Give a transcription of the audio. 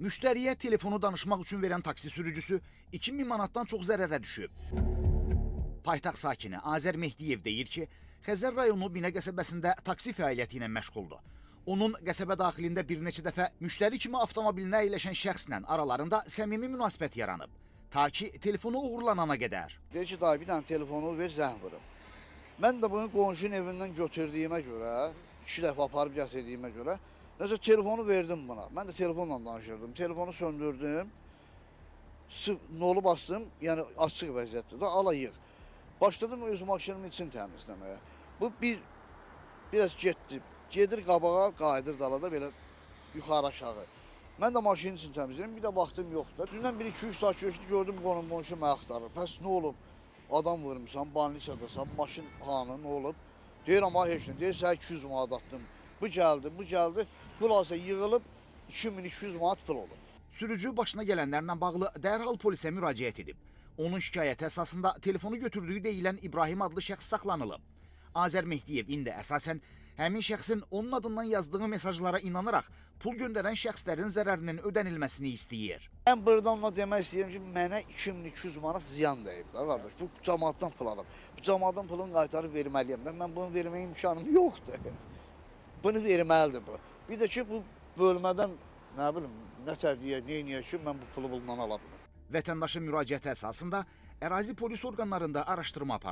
Müştəriyə telefonu danışmaq üçün verən taksi sürücüsü 2000 manatdan çox zərərə düşüb. Paytaxt sakini Azər Mehdiyev deyir ki, Xəzər rayonu Binə qəsəbəsində taksi fəaliyyəti ilə məşğuldur. Onun qəsəbə daxilində bir neçə dəfə müştəri kimi avtomobilinə əyləşən şəxslə aralarında səmimi münasibət yaranıb. Ta ki, telefonu uğurlanana qədər. Deyir ki, dayı bir dənə telefonu ver, zəng vurum. Mən də bunu qonşunun evindən götürdüyümə görə, 2 dəfə aparıb gətirdiyimə görə, nəsə telefonu verdim buna. Mən də telefonla danışırdım. Telefonu söndürdüm, nolu bastım, yəni açıq vəziyyətdə də alayıq. Başladım öz maşınımın için təmizləməyə. Bu biraz getdi. Gedir qabağa, qayıdır dalada belə yuxarı aşağı. Mən də maşının için təmizləyirəm, bir də vaxtım yoxdur. Dündən 1-2-3 saat keçdi, gördüm qonşu məni axtarır. Pəs nə olub? Adam vurmuşsan, banlisadasan, maşın hanı, nə olub? Deyirəm, heç nə, deyir, sən 200 manat atdım. Bu gəldi. Xülasə yığılıb 2200 manat pul olub. Sürücü başına gələnlərlə bağlı dərhal polisə müraciət edib. Onun şikayəti əsasında telefonu götürdüyü deyilən İbrahim adlı şəxs saxlanılıb. Azər Mehdiyev indi əsasən həmin şəxsin onun adından yazdığı mesajlara inanaraq pul göndərən şəxslərin zərərinin ödənilməsini istəyir. Mən buradan ona demək istəyirəm ki, mənə 2200 manat ziyan dəyib da qardaş. Bu cəmaatdan pul alıb. Bu cəmaatdan pulunu qaytarıb verməliyəm. Mən bunu verməyə imkanım yoxdur. Bunu verməlidir bu. Bir də ki, bu bölmədən nə bilim, nə tədiyə, neyniyə ki, mən bu pulu bundan ala bilim. Vətəndaşın müraciəti əsasında ərazi polis orqanlarında araşdırma aparılır.